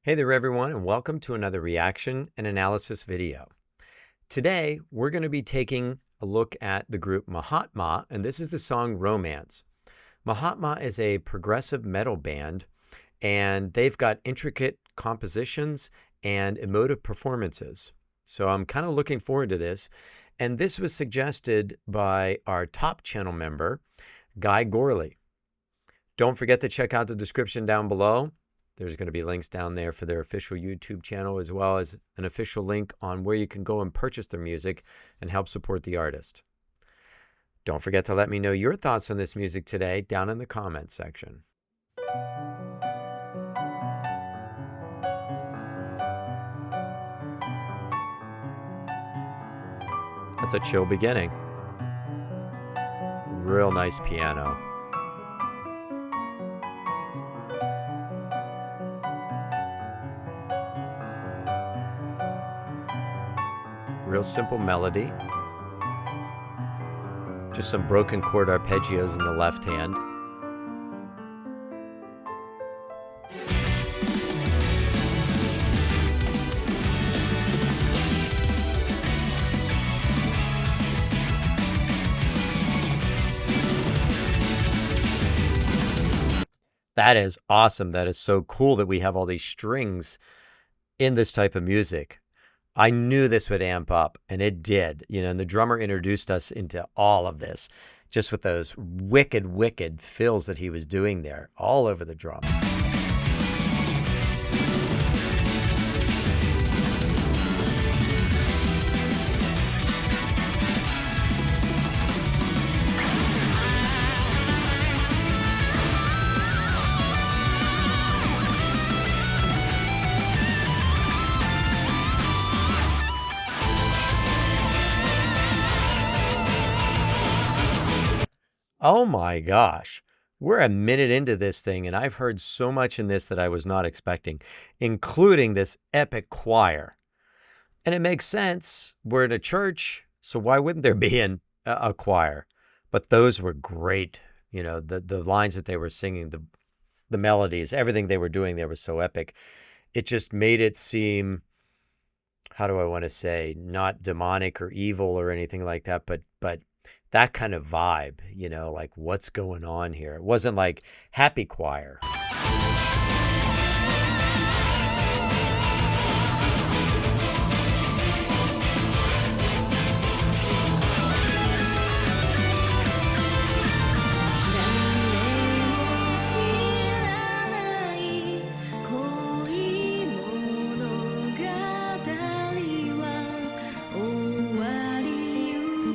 Hey there everyone, and welcome to another reaction and analysis video. Today, we're going to be taking a look at the group MAHATMA, and this is the song Romance. MAHATMA is a progressive metal band, and they've got intricate compositions and emotive performances. So I'm kind of looking forward to this. And this was suggested by our top channel member, Guy Gourley. Don't forget to check out the description down below. There's going to be links down there for their official YouTube channel, as well as an official link on where you can go and purchase their music and help support the artist. Don't forget to let me know your thoughts on this music today down in the comments section. That's a chill beginning. Real nice piano. Real simple melody. Just some broken chord arpeggios in the left hand. That is awesome. That is so cool that we have all these strings in this type of music. I knew this would amp up, and it did. And the drummer introduced us into all of this, just with those wicked fills that he was doing there, all over the drum. Oh my gosh, we're a minute into this thing, and I've heard so much in this that I was not expecting, including this epic choir. And it makes sense. We're in a church, so why wouldn't there be a choir? But those were great. The lines that they were singing, the melodies, everything they were doing there was so epic. It just made it seem, how do I want to say, not demonic or evil or anything like that, but that kind of vibe, like what's going on here. It wasn't like happy choir.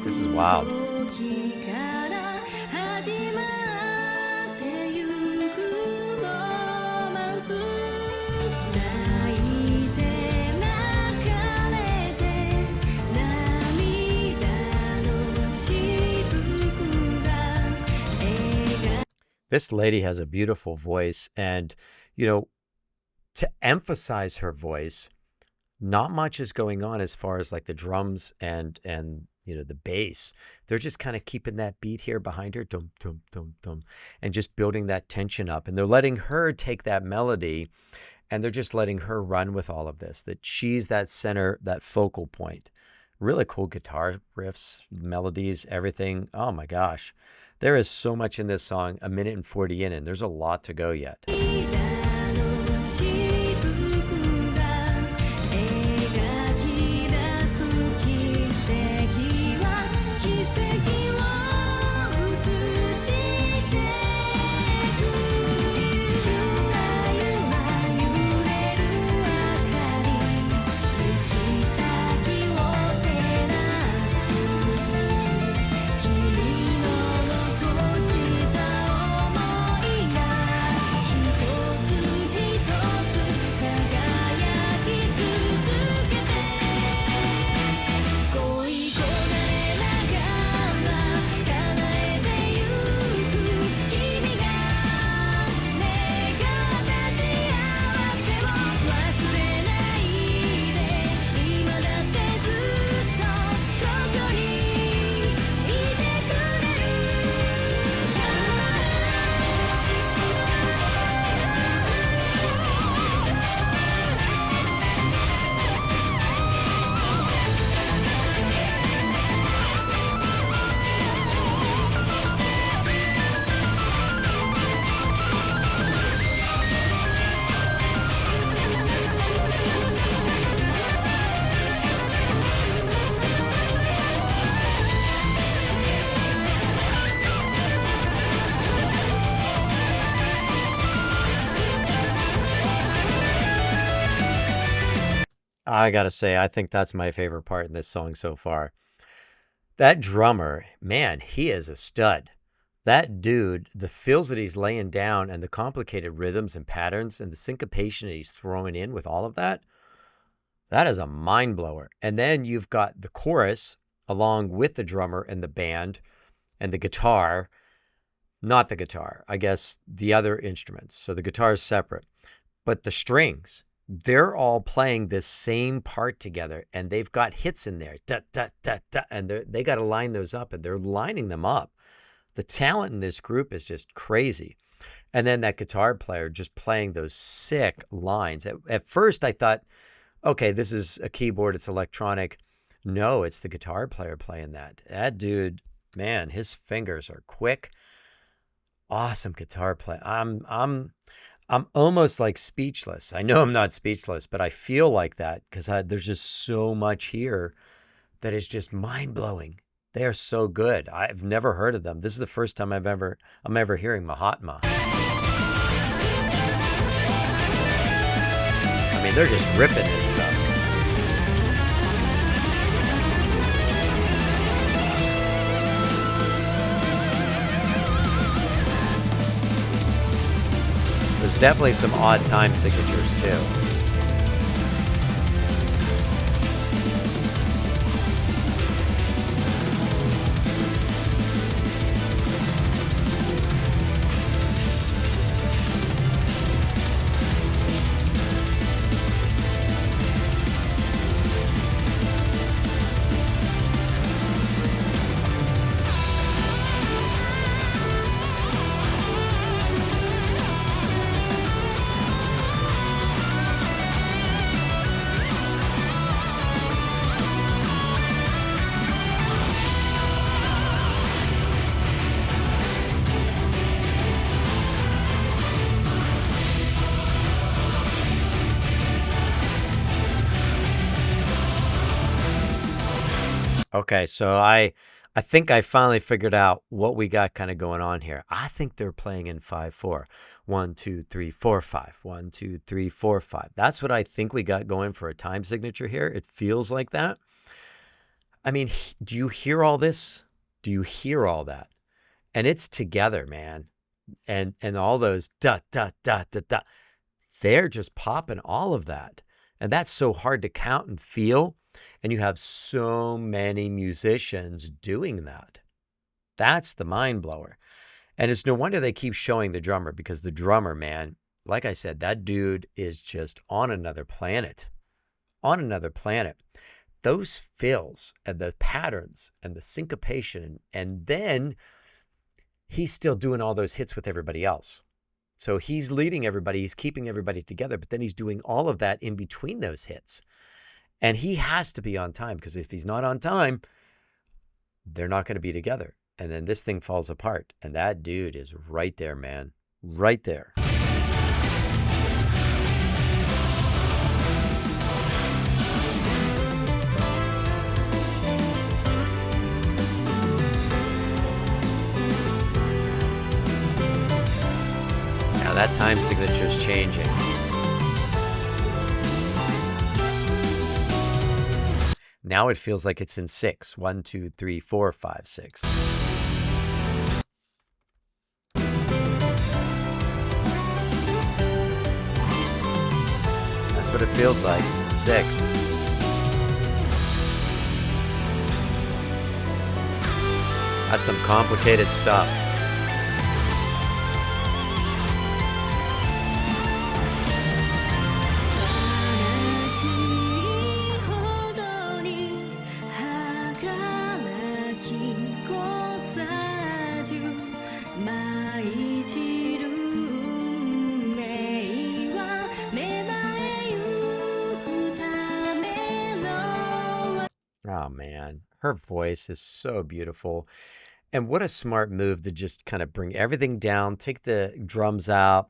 This is wild. This lady has a beautiful voice, and, to emphasize her voice, not much is going on as far as like the drums and the bass. They're just kind of keeping that beat here behind her, dum, dum, dum, dum, and just building that tension up. And they're letting her take that melody, and they're just letting her run with all of this, that she's that center, that focal point. Really cool guitar riffs, melodies, everything. Oh my gosh. There is so much in this song, 1:40 in, and there's a lot to go yet. I gotta say, I think that's my favorite part in this song so far. That drummer, man, he is a stud. That dude, the fills that he's laying down and the complicated rhythms and patterns and the syncopation that he's throwing in with all of that, that is a mind blower. And then you've got the chorus along with the drummer and the band and the guitar, not the guitar, I guess the other instruments. So the guitar is separate, but the strings, they're all playing this same part together and they've got hits in there, da, da, da, da, and they got to line those up and they're lining them up. The talent in this group is just crazy. And then that guitar player just playing those sick lines. At first I thought, okay, this is a keyboard, it's electronic. No, it's the guitar player playing that. That dude, man, his fingers are quick. Awesome guitar play. I'm almost like speechless. I know I'm not speechless, but I feel like that because there's just so much here that is just mind-blowing. They are so good. I've never heard of them. This is the first time I'm ever hearing Mahatma. I mean, they're just ripping this stuff. There's definitely some odd time signatures too. Okay, so I think I finally figured out what we got kind of going on here. I think they're playing in 5/4. 1, 2, 3, 4, 5. 1, 2, 3, 4, 5. That's what I think we got going for a time signature here. It feels like that. I mean, do you hear all this? Do you hear all that? And it's together, man. And all those da da da da da. They're just popping all of that. And that's so hard to count and feel. And you have so many musicians doing that. That's the mind blower. And it's no wonder they keep showing the drummer, because the drummer, man, like I said, that dude is just on another planet. On another planet. Those fills and the patterns and the syncopation, and then he's still doing all those hits with everybody else. So he's leading everybody, he's keeping everybody together, but then he's doing all of that in between those hits. And he has to be on time, because if he's not on time, they're not going to be together. And then this thing falls apart. And that dude is right there, man. Right there. Now that time signature is changing. Now it feels like it's in 6. 1, 2, 3, 4, 5, 6. That's what it feels like. It's 6. That's some complicated stuff. Oh man, her voice is so beautiful. And what a smart move to just kind of bring everything down, take the drums out,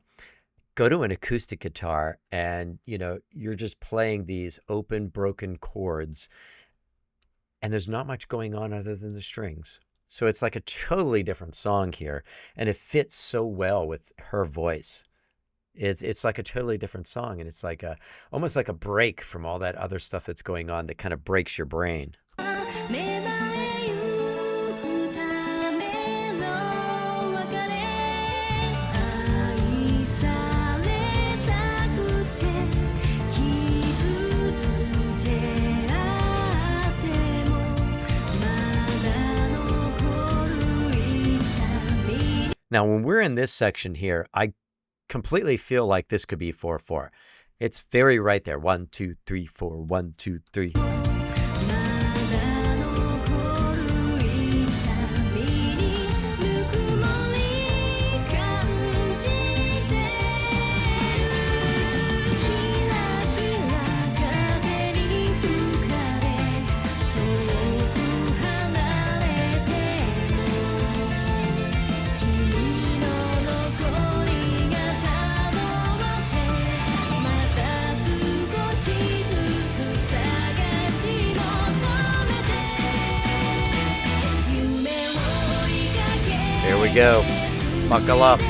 go to an acoustic guitar, and you're just playing these open, broken chords, and there's not much going on other than the strings. So it's like a totally different song here, and it fits so well with her voice. It's like a totally different song, and it's like a almost like a break from all that other stuff that's going on that kind of breaks your brain. Now, when we're in this section here, I completely feel like this could be 4/4. It's very right there. 1, 2, 3, 4. 1, 2, 3. Here we go. Buckle up.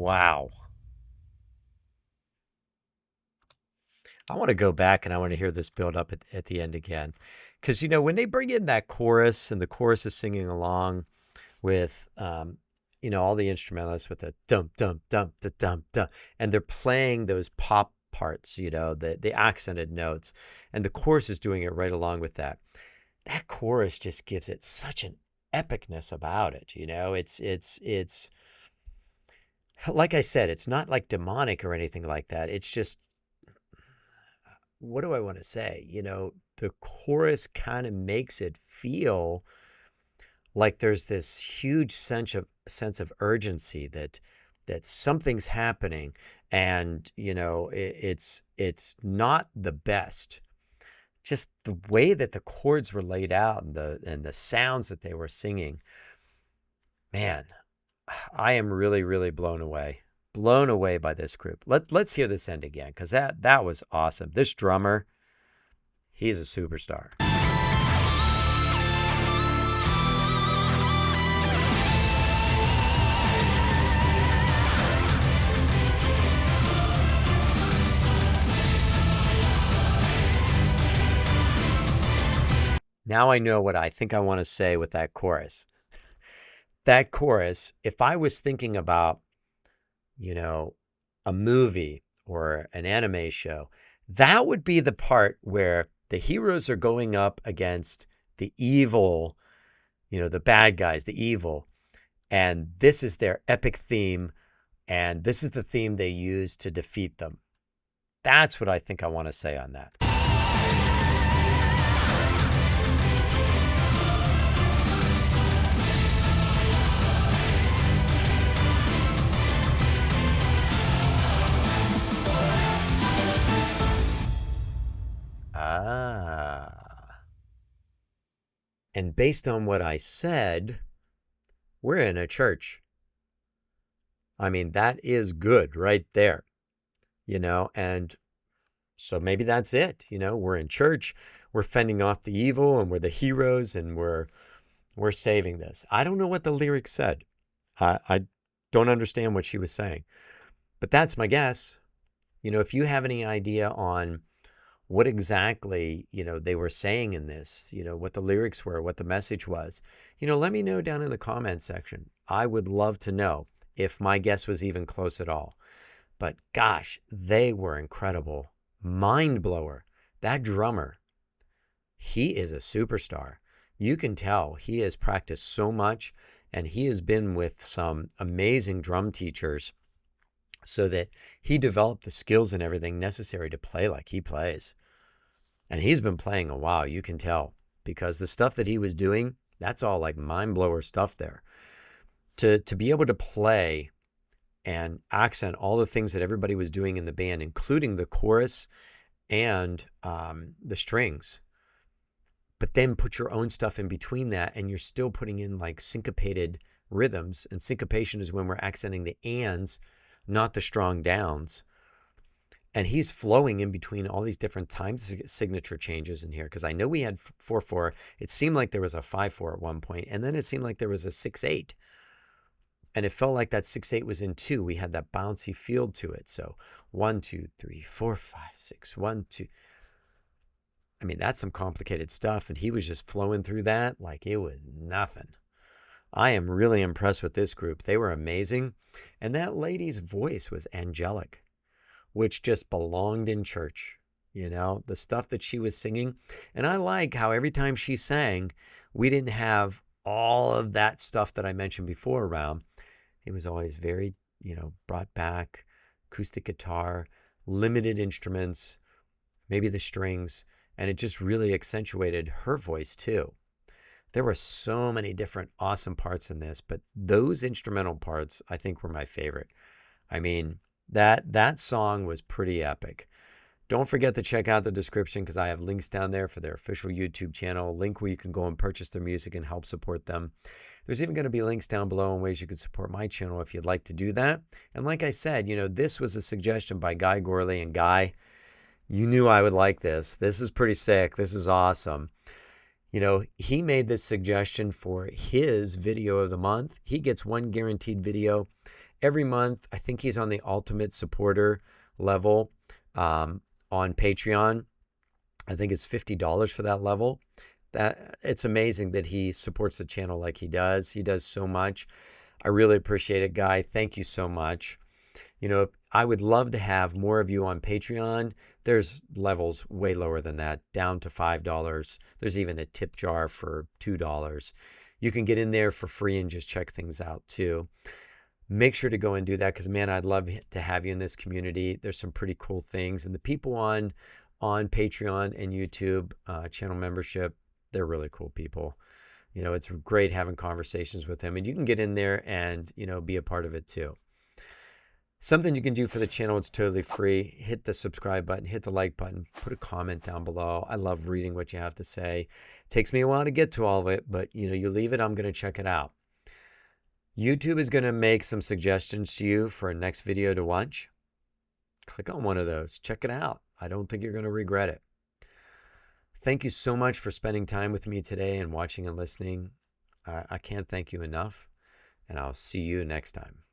Wow. I want to go back and I want to hear this build up at the end again. Because, you know, when they bring in that chorus and the chorus is singing along with, you know, all the instrumentalists with the dum, dum, dum, da, dum, dum, and they're playing those pop parts, you know, the accented notes, and the chorus is doing it right along with that. That chorus just gives it such an epicness about it, you know. It's like I said, it's not like demonic or anything like that. It's just, what do I want to say? You know, the chorus kind of makes it feel like there's this huge sense of urgency that something's happening, and you know, it's not the best. Just the way that the chords were laid out and the sounds that they were singing, man, I am really, really blown away by this group. Let's hear this end again, because that was awesome. This drummer, he's a superstar. Now I know what I think I want to say with that chorus. That chorus, if I was thinking about, you know, a movie or an anime show, that would be the part where the heroes are going up against the evil, you know, the bad guys, the evil, and this is their epic theme, and this is the theme they use to defeat them. That's what I think I want to say on that. And based on what I said, we're in a church. I mean, that is good right there. and so maybe that's it. We're in church, we're fending off the evil, and we're the heroes, and we're saving this. I don't know what the lyrics said. I don't understand what she was saying, but that's my guess. If you have any idea on what exactly, they were saying in this, what the lyrics were, what the message was, let me know down in the comments section. I would love to know if my guess was even close at all. But gosh, they were incredible. Mind blower. That drummer, he is a superstar. You can tell he has practiced so much, and he has been with some amazing drum teachers so that he developed the skills and everything necessary to play like he plays. And he's been playing a while, you can tell, because the stuff that he was doing, that's all like mind blower stuff there. To be able to play and accent all the things that everybody was doing in the band, including the chorus and the strings, but then put your own stuff in between that, and you're still putting in like syncopated rhythms. And syncopation is when we're accenting the ands, not the strong downs. And he's flowing in between all these different time signature changes in here, because I know we had 4/4. It seemed like there was a 5/4 at one point, and then it seemed like there was a 6/8. And it felt like that 6/8 was in 2. We had that bouncy feel to it. So 1, 2, 3, 4, 5, 6, 1, 2. I mean, that's some complicated stuff. And he was just flowing through that like it was nothing. I am really impressed with this group. They were amazing. And that lady's voice was angelic, which just belonged in church. The stuff that she was singing. And I like how every time she sang, we didn't have all of that stuff that I mentioned before around. It was always very, brought back, acoustic guitar, limited instruments, maybe the strings, and it just really accentuated her voice too. There were so many different awesome parts in this, but those instrumental parts I think were my favorite. I mean, that song was pretty epic. Don't forget to check out the description, because I have links down there for their official YouTube channel, a link where you can go and purchase their music and help support them. There's even going to be links down below on ways you can support my channel if you'd like to do that. And like I said, this was a suggestion by Guy Gourley. And Guy, you knew I would like this. This is pretty sick. This is awesome. He made this suggestion for his video of the month. He gets one guaranteed video every month. I think he's on the ultimate supporter level on Patreon. I think it's $50 for that level. It's amazing that he supports the channel like he does. He does so much. I really appreciate it, Guy. Thank you so much. I would love to have more of you on Patreon. There's levels way lower than that, down to $5. There's even a tip jar for $2. You can get in there for free and just check things out too. Make sure to go and do that, because man, I'd love to have you in this community. There's some pretty cool things, and the people on Patreon and YouTube channel membership, they're really cool people. It's great having conversations with them, and you can get in there and be a part of it too. Something you can do for the channel, it's totally free. Hit the subscribe button, hit the like button, put a comment down below. I love reading what you have to say. It takes me a while to get to all of it, but you leave it, I'm going to check it out. YouTube is going to make some suggestions to you for a next video to watch. Click on one of those. Check it out. I don't think you're going to regret it. Thank you so much for spending time with me today and watching and listening. I can't thank you enough, and I'll see you next time.